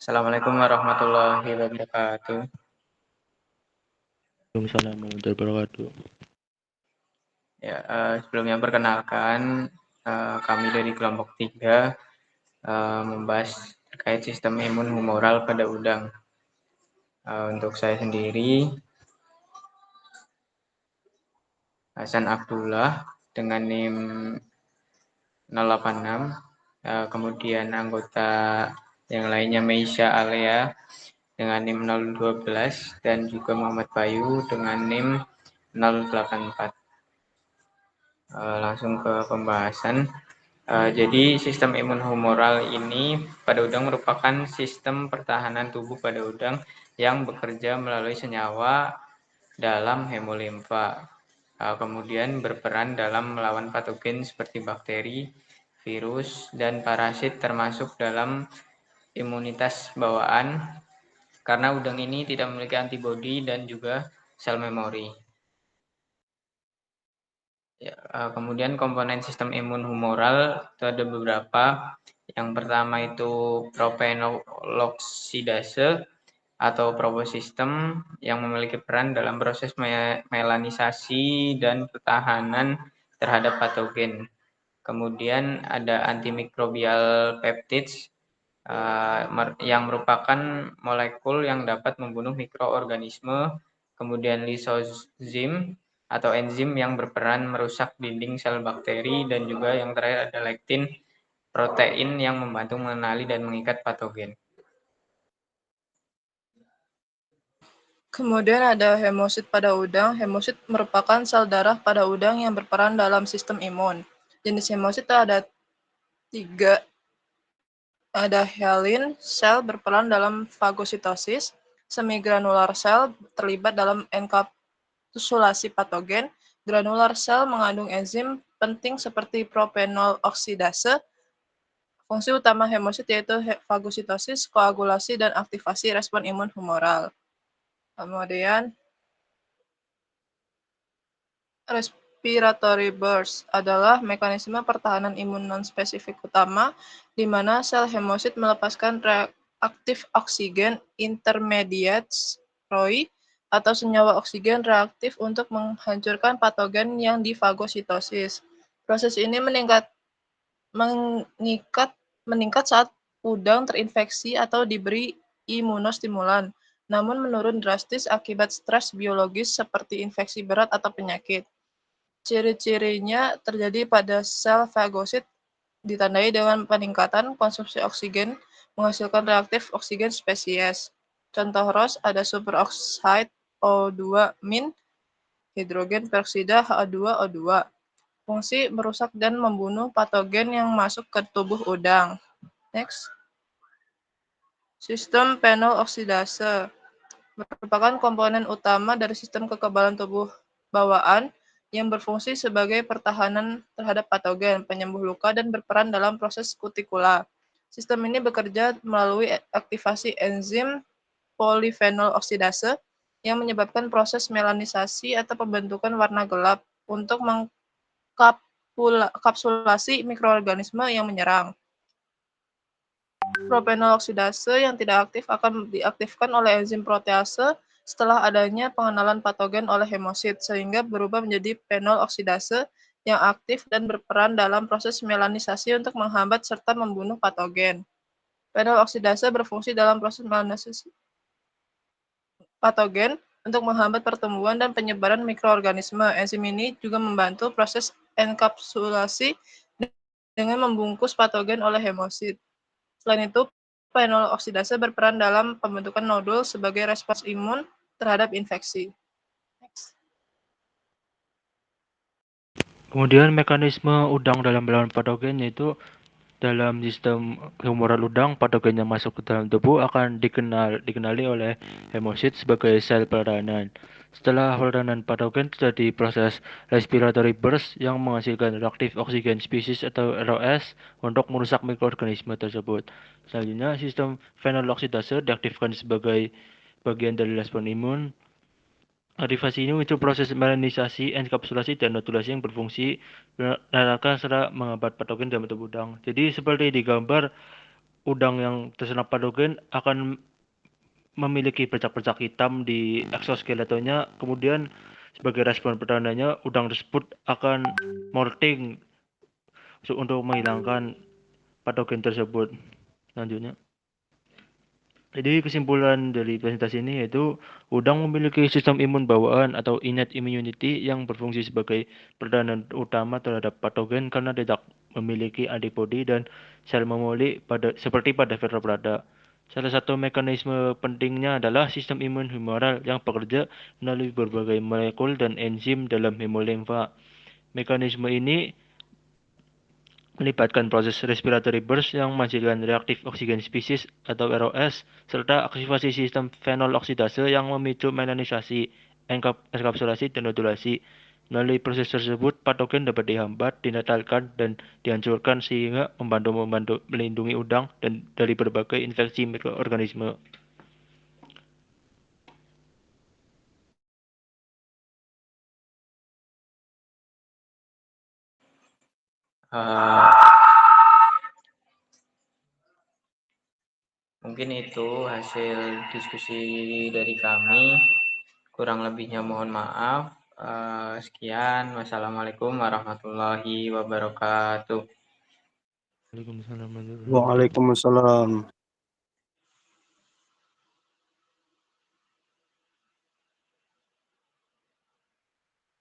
Assalamualaikum warahmatullahi wabarakatuh. Waalaikumsalam warahmatullahi wabarakatuh. Ya, sebelumnya perkenalkan, kami dari kelompok 3 membahas terkait sistem imun humoral pada udang. Untuk saya sendiri, Hasan Abdullah dengan NIM 086, kemudian anggota yang lainnya Meisha Alea dengan NIM 012 dan juga Muhammad Bayu dengan NIM 084. Langsung ke pembahasan. Jadi sistem imun humoral ini pada udang merupakan sistem pertahanan tubuh pada udang yang bekerja melalui senyawa dalam hemolimfa. Kemudian berperan dalam melawan patogen seperti bakteri, virus, dan parasit termasuk dalam imunitas bawaan karena udang ini tidak memiliki antibodi dan juga sel memori. Ya, kemudian komponen sistem imun humoral itu ada beberapa. Yang pertama itu propenoloksidase atau probosistem yang memiliki peran dalam proses melanisasi dan pertahanan terhadap patogen. Kemudian ada antimikrobial peptides yang merupakan molekul yang dapat membunuh mikroorganisme. Kemudian lisozim atau enzim yang berperan merusak dinding sel bakteri, dan juga yang terakhir ada lektin, protein yang membantu mengenali dan mengikat patogen. Kemudian ada hemosit pada udang. Hemosit merupakan sel darah pada udang yang berperan dalam sistem imun. Jenis hemosit ada 3. Ada helin, sel berperan dalam fagositosis. Semigranular sel terlibat dalam enkapsulasi patogen. Granular sel mengandung enzim penting seperti propenol oksidase. Fungsi utama hemosit yaitu fagositosis, koagulasi, dan aktivasi respon imun humoral. Kemudian respiratory burst adalah mekanisme pertahanan imun non-spesifik utama di mana sel hemosit melepaskan reaktif oksigen intermediates ROI atau senyawa oksigen reaktif untuk menghancurkan patogen yang difagositosis. Proses ini meningkat saat udang terinfeksi atau diberi imunostimulan, namun menurun drastis akibat stres biologis seperti infeksi berat atau penyakit. Ciri-cirinya terjadi pada sel fagosit ditandai dengan peningkatan konsumsi oksigen menghasilkan reaktif oksigen spesies. Contoh ROS ada superoxide O2-, hidrogen peroksida Ha2O2. Fungsi merusak dan membunuh patogen yang masuk ke tubuh udang. Next. Sistem penol oksidase merupakan komponen utama dari sistem kekebalan tubuh bawaan yang berfungsi sebagai pertahanan terhadap patogen, penyembuh luka, dan berperan dalam proses kutikula. Sistem ini bekerja melalui aktivasi enzim polifenol oksidase yang menyebabkan proses melanisasi atau pembentukan warna gelap untuk mengkapsulasi mikroorganisme yang menyerang. Propenol oksidase yang tidak aktif akan diaktifkan oleh enzim protease setelah adanya pengenalan patogen oleh hemosit, sehingga berubah menjadi penol oksidase yang aktif dan berperan dalam proses melanisasi untuk menghambat serta membunuh patogen. Penol oksidase berfungsi dalam proses melanisasi patogen untuk menghambat pertumbuhan dan penyebaran mikroorganisme. Enzim ini juga membantu proses enkapsulasi dengan membungkus patogen oleh hemosit. Selain itu, penol oksidase berperan dalam pembentukan nodul sebagai respons imun terhadap infeksi. Next. Kemudian mekanisme udang dalam melawan patogen yaitu dalam sistem humoral udang, patogen yang masuk ke dalam tubuh akan dikenali oleh hemosit sebagai sel pertahanan. Setelah pertahanan patogen terjadi proses respiratory burst yang menghasilkan reaktif oksigen spesies atau ROS untuk merusak mikroorganisme tersebut. Selanjutnya, sistem fenol oksidase diaktifkan sebagai bagian dari respon imun. Aktivasi ini muncul proses melanisasi, enkapsulasi, dan nodulasi yang berfungsi menarikkan serta menghambat patogen dalam tubuh udang. Jadi seperti di gambar, udang yang terserang patogen akan memiliki bercak-bercak hitam di eksoskeletonnya, kemudian sebagai respon pertahanannya udang tersebut akan molting untuk menghilangkan patogen tersebut. Selanjutnya, jadi kesimpulan dari presentasi ini yaitu udang memiliki sistem imun bawaan atau innate immunity yang berfungsi sebagai pertahanan utama terhadap patogen karena tidak memiliki antibodi dan sel memoli seperti pada vertebrata. Salah satu mekanisme pentingnya adalah sistem imun humoral yang bekerja melalui berbagai molekul dan enzim dalam hemolimfa. Mekanisme ini melibatkan proses respiratory burst yang menghasilkan reaktif oksigen spesies atau ROS, serta aktivasi sistem fenol oksidase yang memicu melanisasi, enkapsulasi, dan nodulasi. Melalui proses tersebut, patogen dapat dihambat, dinatalkan, dan dihancurkan sehingga membantu melindungi udang dan dari berbagai infeksi mikroorganisme. Mungkin itu hasil diskusi dari kami. Kurang lebihnya mohon maaf. Sekian. Wassalamualaikum warahmatullahi wabarakatuh. Waalaikumsalam. Waalaikumsalam.